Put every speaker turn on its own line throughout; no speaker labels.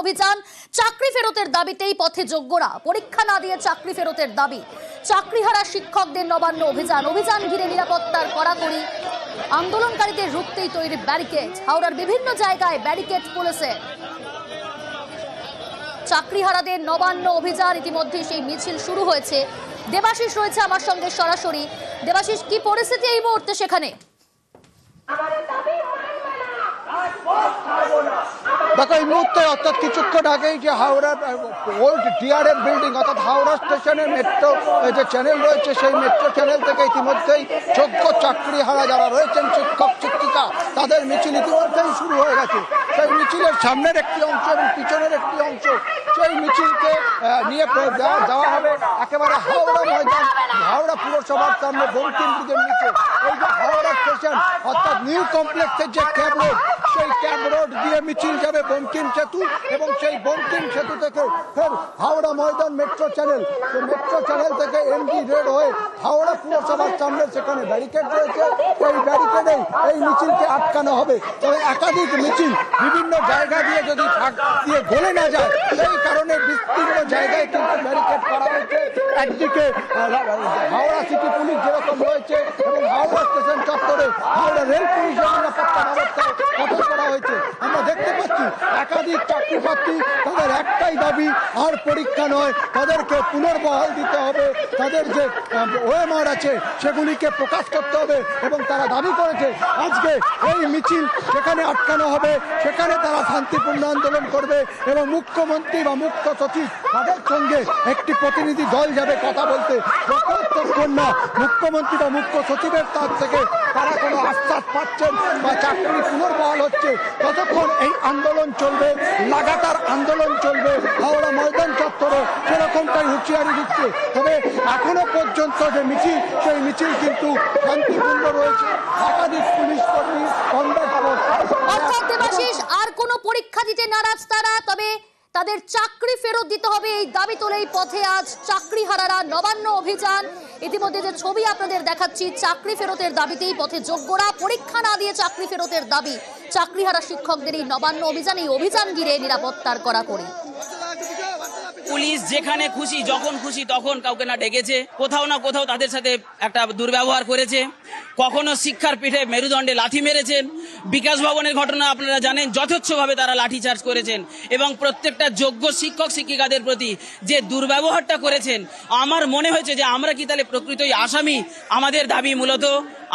অভিযান, চাকরি ফেরতের দাবিতেই পথে যোগ্যরা, পরীক্ষা না দিয়ে চাকরি ফেরতের দাবি। চাকরিহারা শিক্ষকদের নবান্ন অভিযান, অভিযান ঘিরে নিরাপত্তার কড়াকড়ি, আন্দোলনকারীদের রুখতেই তৈরি ব্যারিকেড। হাওড়ার বিভিন্ন জায়গায় ব্যারিকেড পুলিশের। চাকরিহারাদের নবান্ন অভিযান, ইতিমধ্যে সেই মিছিল শুরু হয়েছে। দেবাশিস রয়েছে আমার সঙ্গে সরাসরি। দেবাশিস, কি পরিস্থিতি এই মুহূর্তে সেখানে?
দেখো, এই মুহূর্তে অর্থাৎ কিছুক্ষণ আগেই যে হাওড়ার ওল্ড ডিআরএম বিল্ডিং অর্থাৎ হাওড়া স্টেশনের মেট্রো যে চ্যানেল রয়েছে, সেই মেট্রো চ্যানেল থেকে ইতিমধ্যেই যোগ্য চাকরিহারা যারা রয়েছেন, শিক্ষক শিক্ষিকা, তাদের মিছিল ইতিমধ্যেই শুরু হয়ে গেছে। সেই মিছিলের সামনের একটি অংশ এবং পিছনের একটি অংশ, সেই মিছিলকে নিয়ে যাওয়া হবে একেবারে হাওড়া ময়দান, হাওড়া পুরসভার সামনে বঙ্কিম ব্রিজের নিচে। এই যে হাওড়া স্টেশন অর্থাৎ নিউ কমপ্লেক্সের যে ক্যাম্প রোড, সেই ক্যাম্প রোড দিয়ে মিছিল যাবে বঙ্কিম সেতু, এবং সেই বঙ্কিম সেতু থেকে ফের হাওড়া ময়দান মেট্রো চ্যানেল, সেই মেট্রো চ্যানেল থেকে এমজি রোড হয়ে হাওড়া পুরসভার সামনে সেখানে ব্যারিকেড রয়েছে। সেই ব্যারিকেডেই এই মিছিলকে আটকানো হবে। তবে একাধিক মিছিল বিভিন্ন জায়গা দিয়ে যদি দিয়ে গলে না যায়, সেই কারণে বিস্তীর্ণ জায়গায় কিন্তু ব্যারিকেড করা হয়েছে। একদিকে হাওড়া সিটি পুলিশ যেরকম রয়েছে এবং হাওড়া স্টেশন চত্বরে হাওড়া রেল পুলিশের নিরাপত্তা ব্যবস্থা কঠোর করা হয়েছে। আমরা দেখতে পাচ্ছি একাধিক চাকরি প্রার্থী, তাদের একটাই দাবি, আর পরীক্ষা নয়, তাদেরকে পুনর্বহাল দিতে হবে, তাদের যে ওএমআর আছে সেগুলিকে প্রকাশ করতে হবে, এবং তারা দাবি করেছে আজকে এই মিছিল যেখানে আটকানো হবে সেখানে তারা শান্তিপূর্ণ আন্দোলন করবে, এবং মুখ্যমন্ত্রী বা মুখ্য সচিব তাদের সঙ্গে একটি প্রতিনিধি দল যাবে কথা বলতে। যতক্ষণ না মুখ্যমন্ত্রী বা মুখ্য সচিবের তার থেকে তারা কোনো আশ্বাস পাচ্ছেন বা চাকরি পুনর্বহাল হচ্ছে, ততক্ষণ এই আন্দোলন চলবে, লাগাতার আন্দোলন চলবে হাওড়া ময়দান চত্বরে, সেরকমটাই হুঁশিয়ারি দিচ্ছে। তবে এখনো পর্যন্ত যে মিছিল, সেই মিছিল কিন্তু শান্তিপূর্ণ রয়েছে। একাধিক পুলিশ কর্মী
অর্থাৎ দেবাশিস, আর কোনো পরীক্ষা দিতে নারাজ তারা, তবে তাদের চাকরি ফেরত দিতে হবে এই দাবি তোলেই পথে আজ চাকরিহারারা। নবান্ন অভিযান, ইতিমধ্যে যে ছবি আপনাদের দেখাচ্ছি, চাকরি ফেরতের দাবিতেই পথে যোগ্যরা, পরীক্ষা না দিয়ে চাকরি ফেরতের দাবি। চাকরিহারা শিক্ষকদের এই নবান্ন অভিযান, এই অভিযান ঘিরে নিরাপত্তার কড়াকড়ি।
পুলিশ যেখানে খুশি যখন খুশি তখন কাউকে না ডেকেছে, কোথাও না কোথাও তাদের সাথে একটা দুর্ব্যবহার করেছে, কখনো শিক্ষার পিঠে মেরুদণ্ডে লাথি মেরেছেন। বিকাশ ভবনের ঘটনা আপনারা জানেন, যথেচ্ছভাবে তারা লাঠিচার্জ করেছেন, এবং প্রত্যেকটা যোগ্য শিক্ষক শিক্ষিকাদের প্রতি যে দুর্ব্যবহারটা করেছেন, আমার মনে হয়েছে যে আমরা কি তাহলে প্রকৃতই আসামি। আমাদের দাবি মূলত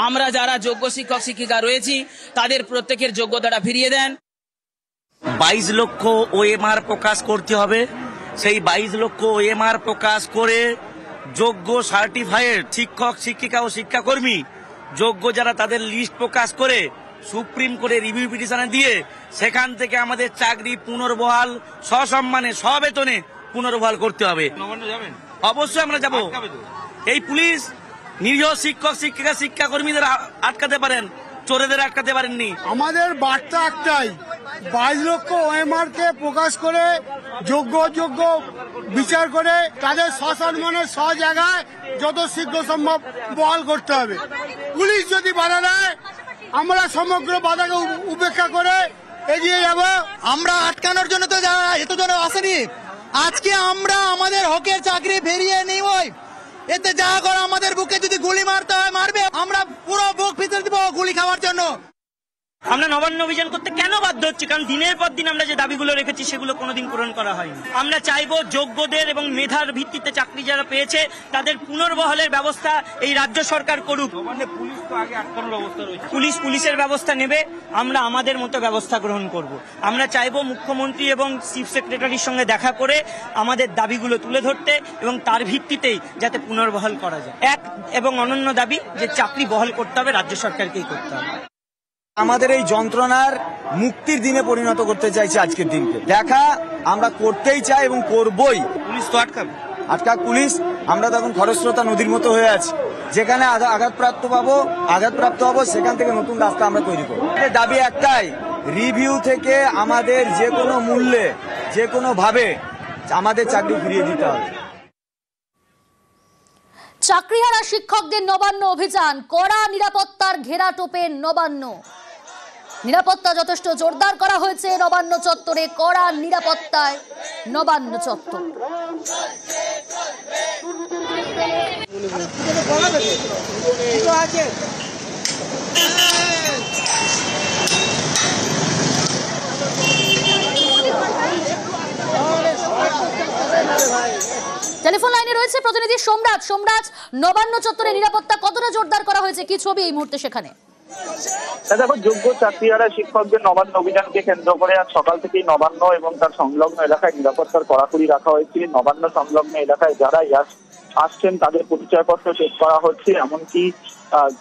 আমরা যারা যোগ্য শিক্ষক শিক্ষিকা রয়েছি তাদের প্রত্যেকের যোগ্যতাটা ফিরিয়ে দেন।
22 লক্ষ ওএমআর প্রকাশ করতে হবে। সেই 22 লক্ষ ওএমআর প্রকাশ করে যোগ্য সার্টিফাইড শিক্ষক শিক্ষিকা ও শিক্ষাকর্মী যোগ্য যারা, তাদের লিস্ট প্রকাশ করে সুপ্রিম কোর্টে রিভিউ পিটিশনে দিয়ে সেখান থেকে আমাদের চাকরি পুনর্বহাল সসম্মানে সবেতনে পুনর্বহাল করতে হবে। অবশ্যই আমরা যাব। এই পুলিশ নিরীহ শিক্ষক শিক্ষিকা শিক্ষাকর্মীদের আটকাতে পারেন, চোরেদের আটকাতে পারেননি।
আমাদের বার্তা একটাই, 22 লক্ষ ওএমআর কে প্রকাশ করে যোগ্য বিচার করে তাদের সসম্মানে জায়গায় যত শীঘ্র সম্ভব বহাল করতে হবে। পুলিশ যদি বাধা দেয়, আমরা সমগ্র বাধাকে উপেক্ষা করে এগিয়ে যাব।
আমরা আটকানোর জন্য তো এতজন আসেনি, আজকে আমরা আমাদের হকের চাকরি ফিরিয়ে নিবই। এতে যা করে আমাদের বুকে যদি গুলি মারতে হয় মারবে, আমরা পুরো বুক ভিতরে দিব গুলি খাওয়ার জন্য।
আমরা নবান্ন অভিযান করতে কেন বাধ্য হচ্ছি? কারণ দিনের পর দিন আমরা যে দাবিগুলো রেখেছি সেগুলো কোনোদিন পূরণ করা হয়নি। আমরা চাইবো যোগ্যদের এবং মেধার ভিত্তিতে চাকরি যারা পেয়েছে তাদের পুনর্বহালের ব্যবস্থা এই রাজ্য সরকার করুক।
পুলিশ তো আগে আটকানোর ব্যবস্থা রয়েছে,
পুলিশের ব্যবস্থা নেবে, আমরা আমাদের মতো ব্যবস্থা গ্রহণ করব। আমরা চাইবো মুখ্যমন্ত্রী এবং চিফ সেক্রেটারির সঙ্গে দেখা করে আমাদের দাবিগুলো তুলে ধরতে, এবং তার ভিত্তিতেই যাতে পুনর্বহাল করা যায়। এক এবং অনন্য দাবি যে চাকরি বহাল করতে হবে, রাজ্য সরকারকেই করতে হবে।
আমাদের এই যন্ত্রণার মুক্তির দিনে পরিণত করতে চাইছে আজকের দিনকে। দেখা আমরা করতেই চাই এবং করবই।
পুলিশ তো
আটকাক পুলিশ। আমরা তখন খরস্রোতা নদীর মতো হয়ে আছি, যেখানে আঘাতপ্রাপ্ত হবো সেখান থেকে নতুন রাস্তা আমরা তৈরি করবো। দাবি একটাই, রিভিউ থেকে আমাদের যে কোনো মূল্যে যে কোনো ভাবে আমাদের চাকরি ফিরিয়ে দিতে হবে।
চাকরিহারা শিক্ষকদের নবান্ন অভিযান, কড়া নিরাপত্তার ঘেরাটোপে নবান্ন। নিরাপত্তা যথেষ্ট জোরদার করা হয়েছে নবান্ন চত্বরে, কড়া নিরাপত্তায় নবান্ন চত্বর। টেলিফোন লাইনে রয়েছে প্রতিনিধি সোমরাজ। সোমরাজ, নবান্ন চত্বরে নিরাপত্তা কতটা জোরদার করা হয়েছে, কি ছবি এই মুহূর্তে সেখানে?
দেখো, যোগ্য চাকরিহারা শিক্ষকদের নবান্ন অভিযানকে কেন্দ্র করে আজ সকাল থেকেই নবান্ন এবং তার সংলগ্ন এলাকায় নিরাপত্তার কড়াকড়ি রাখা হয়েছে। নবান্ন সংলগ্ন এলাকায় যারা আসছেন তাদের পরিচয়পত্র চেক করা হচ্ছে, এমনকি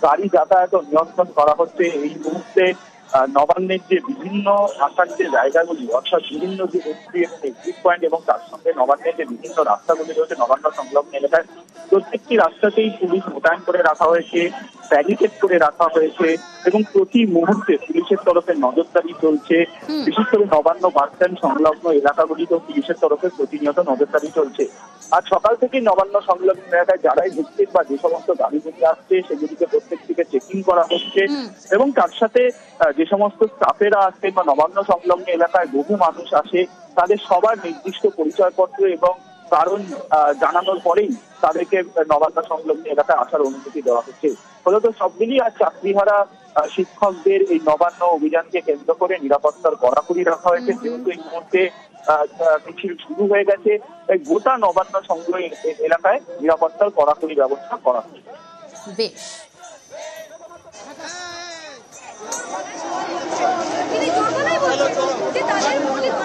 গাড়ি যাতায়াত নিয়ন্ত্রণ করা হচ্ছে। এই মুহূর্তে নবান্নের যে বিভিন্ন আসার যে জায়গাগুলি, অর্থাৎ বিভিন্ন যে এন্ট্রি এবং এক্সিট পয়েন্ট এবং তার সঙ্গে নবান্নের যে বিভিন্ন রাস্তাগুলি রয়েছে নবান্ন সংলগ্ন এলাকায়, প্রত্যেকটি রাস্তাতেই পুলিশ মোতায়েন করে রাখা হয়েছে, ব্যারিকেড করে রাখা হয়েছে এবং প্রতি মুহূর্তে পুলিশের তরফে নজরদারি চলছে। বিশেষ করে নবান্ন বাস স্ট্যান্ড সংলগ্ন এলাকাগুলিতেও পুলিশের তরফে প্রতিনিয়ত নজরদারি চলছে। আজ সকাল থেকে নবান্ন সংলগ্ন এলাকায় যারাই ঢুকছেন বা যে সমস্ত গাড়িগুলি আসছে সেগুলিকে প্রত্যেকটিকে চেকিং করা হচ্ছে এবং তার সাথে যে সমস্ত স্টাফেরা আসছে বা নবান্ন সংলগ্ন এলাকায় বহু মানুষ আসে, তাদের সবার নির্দিষ্ট পরিচয়পত্র এবং কারণ জানানোর পরেই তাদেরকে নবান্ন সংলগ্ন এলাকায় আসার অনুমতি দেওয়া হচ্ছে। ফলত সব মিলিয়ে আজ চাকরিহারা শিক্ষকদের এই নবান্ন অভিযানকে কেন্দ্র করে নিরাপত্তার কড়াকড়ি রাখা হয়েছে। যেহেতু এই মুহূর্তে মিছিল শুরু হয়ে গেছে, তাই গোটা নবান্ন সংলগ্ন এলাকায় নিরাপত্তার কড়াকড়ি ব্যবস্থা করা হয়েছে।
বেশ।
তিনি জোর গলায় বলছেন যে তাদের মৌলিক